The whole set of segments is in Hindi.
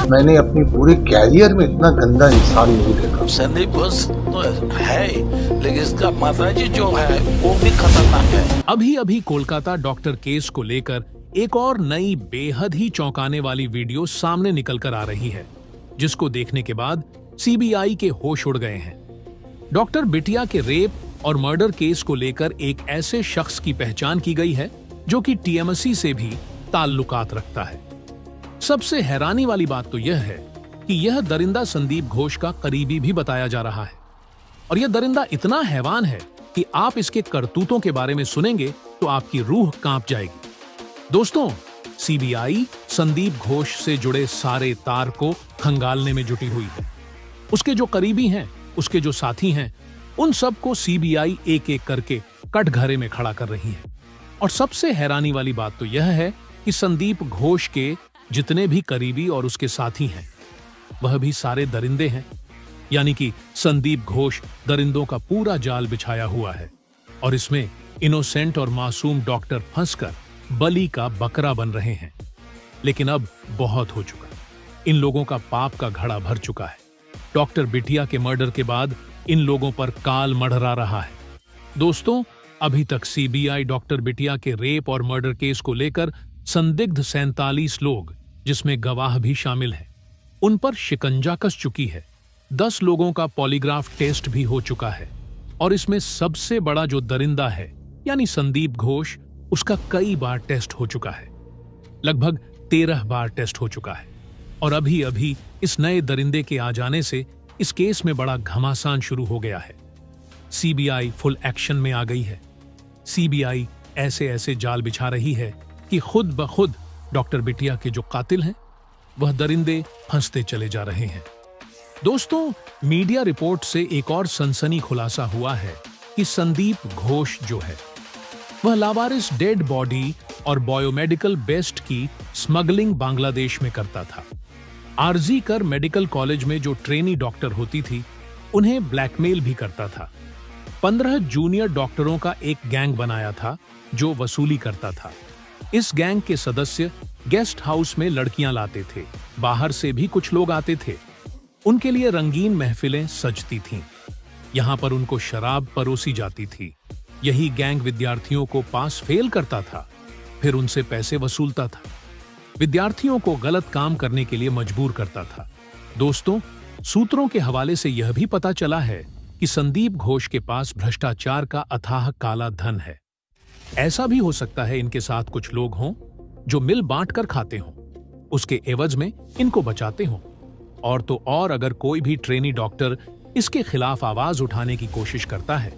मैंने अपनी पूरे कैरियर में इतना गंदा इंसान नहीं देखा। संदीप घोष तो है ही, लेकिन इसका माताजी जो है वो भी खतरनाक है। अभी अभी कोलकाता डॉक्टर केस को लेकर एक और नई बेहद ही चौंकाने वाली वीडियो सामने निकल कर आ रही है, जिसको देखने के बाद सीबीआई के होश उड़ गए हैं। डॉक्टर बिटिया के रेप और मर्डर केस को लेकर एक ऐसे शख्स की पहचान की गई है जो कि टीएमसी से भी ताल्लुकात रखता है। सबसे हैरानी वाली बात तो यह है कि यह दरिंदा संदीप घोष का करीबी भी बताया जा रहा है, और यह दरिंदा इतना हैवान है कि आप इसके करतूतों के बारे में सुनेंगे तो आपकी रूह कांप जाएगी। दोस्तों, सीबीआई संदीप घोष से जुड़े सारे तार को खंगालने में जुटी हुई है। उसके जो करीबी हैं, उसके जो साथी हैं, उन सबको सीबीआई एक एक करके कटघरे में खड़ा कर रही है। और सबसे हैरानी वाली बात तो यह है कि संदीप घोष के जितने भी करीबी और उसके साथी हैं, वह भी सारे दरिंदे हैं। यानी कि संदीप घोष दरिंदों का पूरा जाल बिछाया हुआ है, और इसमें इनोसेंट और मासूम डॉक्टर फंसकर बलि का बकरा बन रहे हैं। लेकिन अब बहुत हो चुका, इन लोगों का पाप का घड़ा भर चुका है। डॉक्टर बिटिया के मर्डर के बाद इन लोगों पर काल मढ़रा रहा है। दोस्तों, अभी तक सीबीआई डॉक्टर बिटिया के रेप और मर्डर केस को लेकर संदिग्ध 47 लोग, जिसमें गवाह भी शामिल हैं, उन पर शिकंजा कस चुकी है। 10 लोगों का पॉलीग्राफ टेस्ट भी हो चुका है, और इसमें सबसे बड़ा जो दरिंदा है यानी संदीप घोष, उसका कई बार टेस्ट हो चुका है। लगभग 13 बार टेस्ट हो चुका है। और अभी अभी इस नए दरिंदे के आ जाने से इस केस में बड़ा घमासान शुरू हो गया है। सीबीआई फुल एक्शन में आ गई है। सीबीआई ऐसे ऐसे जाल बिछा रही है कि खुद ब खुद डॉक्टर बिटिया के जो कातिल हैं, वह दरिंदे फंसते चले जा रहे हैं। दोस्तों, मीडिया रिपोर्ट से एक और सनसनी खुलासा हुआ है कि संदीप घोष जो है, वह लावारिस डेड बॉडी और बायोमेडिकल वेस्ट की स्मगलिंग बांग्लादेश में करता था। आरजी कर मेडिकल कॉलेज में जो ट्रेनी डॉक्टर होती थी, उन्हें ब्लैकमेल भी करता था। 15 जूनियर डॉक्टरों का एक गैंग बनाया था जो वसूली करता था। इस गैंग के सदस्य गेस्ट हाउस में लड़कियां लाते थे, बाहर से भी कुछ लोग आते थे। उनके लिए रंगीन महफिलें सजती थीं। यहां पर उनको शराब परोसी जाती थी। यही गैंग विद्यार्थियों को पास फेल करता था, फिर उनसे पैसे वसूलता था, विद्यार्थियों को गलत काम करने के लिए मजबूर करता था। दोस्तों, सूत्रों के हवाले से यह भी पता चला है कि संदीप घोष के पास भ्रष्टाचार का अथाह काला धन है। ऐसा भी हो सकता है इनके साथ कुछ लोग हों जो मिल बांट कर खाते हों, उसके एवज में इनको बचाते हों। और तो और, अगर कोई भी ट्रेनी डॉक्टर इसके खिलाफ आवाज उठाने की कोशिश करता है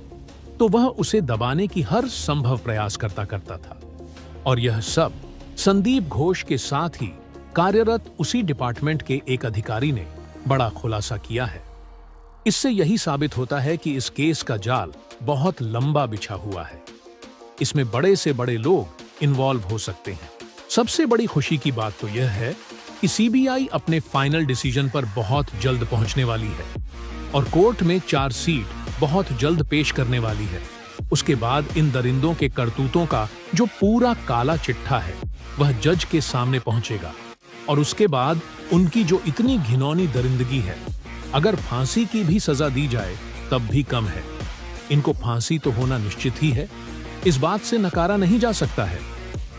तो वह उसे दबाने की हर संभव प्रयास करता था। और यह सब संदीप घोष के साथ ही कार्यरत उसी डिपार्टमेंट के एक अधिकारी ने बड़ा खुलासा किया है। इससे यही साबित होता है कि इस केस का जाल बहुत लंबा बिछा हुआ है। इसमें बड़े से बड़े लोग इन्वॉल्व हो सकते हैं। सबसे बड़ी खुशी की बात तो यह है कि सीबीआई अपने फाइनल डिसीजन पर बहुत जल्द पहुंचने वाली है, और कोर्ट में चार्जशीट बहुत जल्द पेश करने वाली है। उसके बाद इन दरिंदों के करतूतों का जो पूरा काला चिट्ठा है, वह जज के सामने पहुंचेगा। और उसके बाद उनकी जो इतनी घिनौनी दरिंदगी है, अगर फांसी की भी सजा दी जाए तब भी कम है। इनको फांसी तो होना निश्चित ही है, इस बात से नकारा नहीं जा सकता है।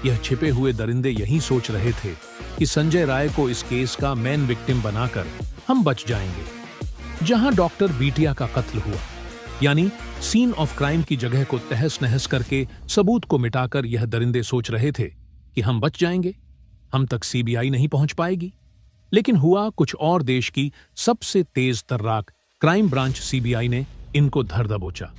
यह छिपे हुए दरिंदे यही सोच रहे थे कि संजय राय को इस केस का मेन विक्टिम बनाकर हम बच जाएंगे। जहां डॉक्टर बिटिया का कत्ल हुआ, यानी सीन ऑफ क्राइम की जगह को तहस नहस करके सबूत को मिटाकर यह दरिंदे सोच रहे थे कि हम बच जाएंगे, हम तक सीबीआई नहीं पहुंच पाएगी। लेकिन हुआ कुछ और। देश की सबसे तेज तर्राक क्राइम ब्रांच सीबीआई ने इनको धर दबोचा।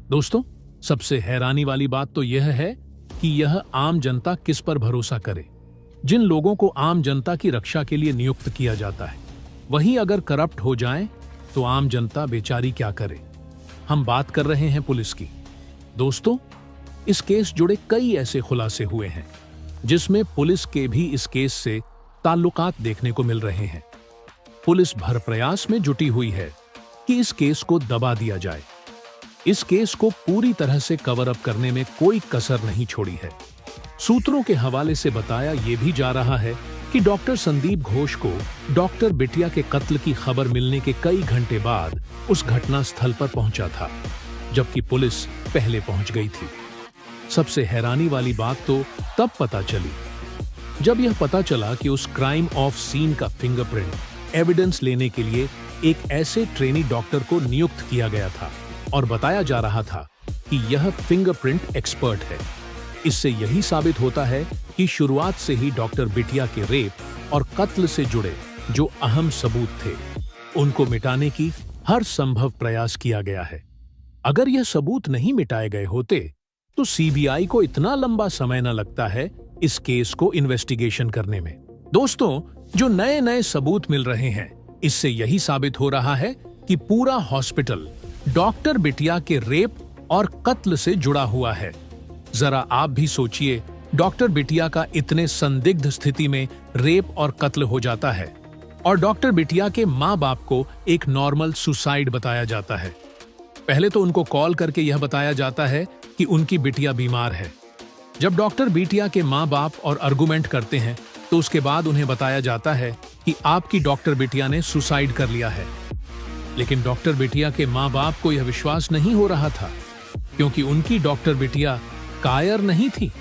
दोस्तों, सबसे हैरानी वाली बात तो यह है कि यह आम जनता किस पर भरोसा करे। जिन लोगों को आम जनता की रक्षा के लिए नियुक्त किया जाता है, वही अगर करप्ट हो जाएं, तो आम जनता बेचारी क्या करे। हम बात कर रहे हैं पुलिस की। दोस्तों, इस केस जुड़े कई ऐसे खुलासे हुए हैं जिसमें पुलिस के भी इस केस से ताल्लुकात देखने को मिल रहे हैं। पुलिस भर प्रयास में जुटी हुई है कि इस केस को दबा दिया जाए। इस केस को पूरी तरह से कवर अप करने में कोई कसर नहीं छोड़ी है। सूत्रों के हवाले से बताया यह भी जा रहा है कि डॉक्टर संदीप घोष को डॉक्टर बिटिया के कत्ल की खबर मिलने के कई घंटे बाद उस घटना स्थल पर पहुंचा था, जबकि पुलिस पहले पहुंच गई थी। सबसे हैरानी वाली बात तो तब पता चली जब यह पता चला कि उस क्राइम ऑफ सीन का फिंगरप्रिंट एविडेंस लेने के लिए एक ऐसे ट्रेनी डॉक्टर को नियुक्त किया गया था और बताया जा रहा था कि यह फिंगरप्रिंट एक्सपर्ट है। इससे यही साबित होता है कि शुरुआत से ही डॉक्टर बिटिया के रेप और कत्ल से जुड़े जो अहम सबूत थे, उनको मिटाने की हर संभव प्रयास किया गया है। अगर यह सबूत नहीं मिटाए गए होते तो सीबीआई को इतना लंबा समय न लगता है इस केस को इन्वेस्टिगेशन करने में। दोस्तों, जो नए नए सबूत मिल रहे हैं, इससे यही साबित हो रहा है कि पूरा हॉस्पिटल डॉक्टर बिटिया के रेप और कत्ल से जुड़ा हुआ है। जरा आप भी सोचिए, डॉक्टर बिटिया का इतने संदिग्ध स्थिति में रेप और कत्ल हो जाता है और डॉक्टर बिटिया के माँ बाप को एक नॉर्मल सुसाइड बताया जाता है। पहले तो उनको कॉल करके यह बताया जाता है कि उनकी बिटिया बीमार है। जब डॉक्टर बिटिया के माँ बाप और आर्गुमेंट करते हैं तो उसके बाद उन्हें बताया जाता है कि आपकी डॉक्टर बिटिया ने सुसाइड कर लिया है। लेकिन डॉक्टर बिटिया के माँ बाप को यह विश्वास नहीं हो रहा था, क्योंकि उनकी डॉक्टर बिटिया कायर नहीं थी,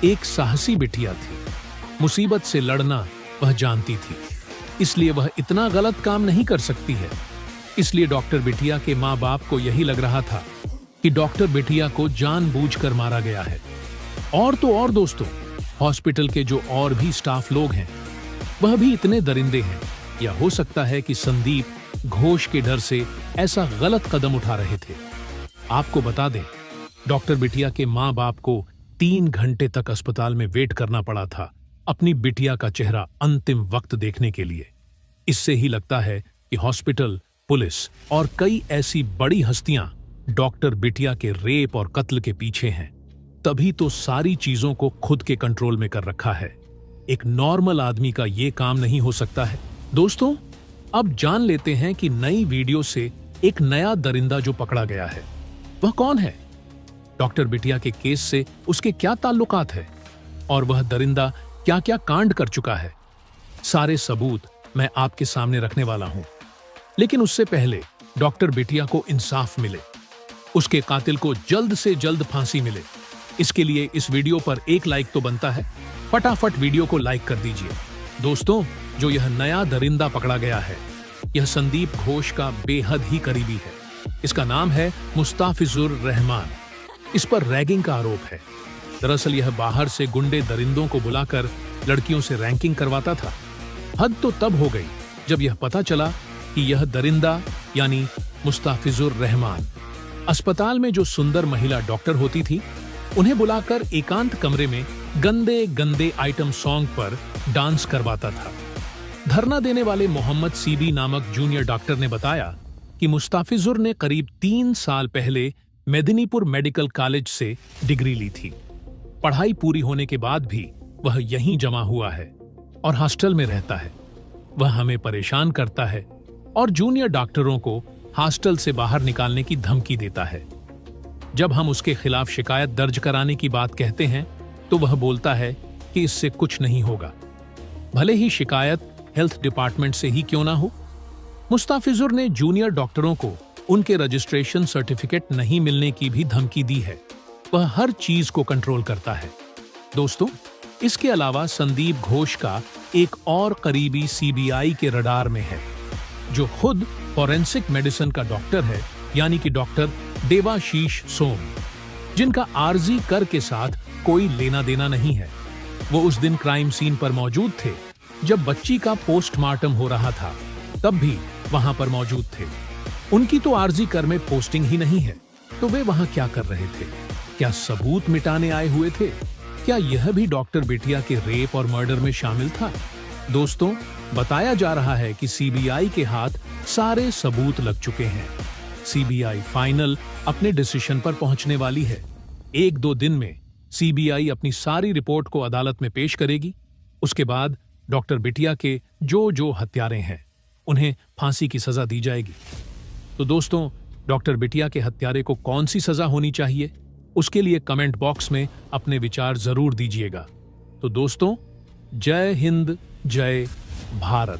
एक साहसी बिटिया थी। मुसीबत से लड़ना वह जानती थी, इसलिए वह इतना गलत काम नहीं कर सकती है। इसलिए डॉक्टर बिटिया के माँ बाप को यही लग रहा था कि डॉक्टर बिटिया को जानबूझकर मारा गया है। और तो और दोस्तों, हॉस्पिटल के जो और भी स्टाफ लोग हैं वह भी इतने दरिंदे हैं, या हो सकता है कि संदीप घोष के डर से ऐसा गलत कदम उठा रहे थे। आपको बता दें, डॉक्टर बिटिया के माँ बाप को 3 घंटे तक अस्पताल में वेट करना पड़ा था अपनी बिटिया का चेहरा अंतिम वक्त देखने के लिए। इससे ही लगता है कि हॉस्पिटल, पुलिस और कई ऐसी बड़ी हस्तियां डॉक्टर बिटिया के रेप और कत्ल के पीछे हैं। तभी तो सारी चीजों को खुद के कंट्रोल में कर रखा है। एक नॉर्मल आदमी का यह काम नहीं हो सकता है। दोस्तों, अब जान लेते हैं कि नई वीडियो से एक नया दरिंदा जो पकड़ा गया है वह कौन है, डॉक्टर बिटिया के केस से उसके क्या ताल्लुकात है और वह दरिंदा क्या क्या कांड कर चुका है। सारे सबूत मैं आपके सामने रखने वाला हूं। लेकिन उससे पहले डॉक्टर बिटिया को इंसाफ मिले, उसके कातिल को जल्द से जल्द फांसी मिले, इसके लिए इस वीडियो पर एक लाइक तो बनता है। फटाफट वीडियो को लाइक कर दीजिए। दोस्तों, जो यह नया दरिंदा पकड़ा गया है, यह संदीप घोष का बेहद ही करीबी है। इसका नाम है मुस्ताफिजुर रहमान। इस पर रैगिंग का आरोप है। दरअसल यह बाहर से गुंडे दरिंदों को बुलाकर लड़कियों से रैंकिंग करवाता था। हद तो तब हो गई जब यह पता चला कि यह दरिंदा यानी मुस्ताफिजुर रहमान अस्पताल में जो सुंदर महिला डॉक्टर होती थी, उन्हें बुलाकर एकांत कमरे में गंदे गंदे आइटम सॉन्ग पर डांस करवाता था। धरना देने वाले मोहम्मद सीबी नामक जूनियर डॉक्टर ने बताया कि मुस्ताफिजुर ने करीब 3 साल पहले मेदिनीपुर मेडिकल कॉलेज से डिग्री ली थी। पढ़ाई पूरी होने के बाद भी वह यहीं जमा हुआ है और हॉस्टल में रहता है। वह हमें परेशान करता है और जूनियर डॉक्टरों को हॉस्टल से बाहर निकालने की धमकी देता है। जब हम उसके खिलाफ शिकायत दर्ज कराने की बात कहते हैं तो वह बोलता है कि इससे कुछ नहीं होगा, भले ही शिकायत हेल्थ डिपार्टमेंट से ही क्यों ना हो। मुस्ताफिजुर ने जूनियर डॉक्टरों को उनके रजिस्ट्रेशन सर्टिफिकेट नहीं मिलने की भी धमकी दी है। वह हर चीज को कंट्रोल करता है। दोस्तों, इसके अलावा संदीप घोष का एक और करीबी सीबीआई के रडार में है, जो खुद फॉरेंसिक मेडिसिन का डॉक्टर है, यानी कि डॉक्टर देवाशीष सोम, जिनका आरजी कर के साथ कोई लेना देना नहीं है। वो उस दिन क्राइम सीन पर मौजूद थे जब बच्ची का पोस्टमार्टम हो रहा था, तब भी वहां पर मौजूद थे। उनकी तो आरजी कर में पोस्टिंग ही नहीं है, तो वे वहां क्या कर रहे थे? क्या सबूत मिटाने आए हुए थे? क्या यह भी डॉक्टर बिटिया के रेप और मर्डर में शामिल था? दोस्तों, बताया जा रहा है कि सीबीआई के हाथ सारे सबूत लग चुके हैं। सीबीआई फाइनल अपने डिसीजन पर पहुंचने वाली है। 1-2 दिन में सीबीआई अपनी सारी रिपोर्ट को अदालत में पेश करेगी। उसके बाद डॉक्टर बिटिया के जो हत्यारे हैं उन्हें फांसी की सजा दी जाएगी। तो दोस्तों, डॉक्टर बिटिया के हत्यारे को कौन सी सजा होनी चाहिए, उसके लिए कमेंट बॉक्स में अपने विचार जरूर दीजिएगा। तो दोस्तों, जय हिंद, जय भारत।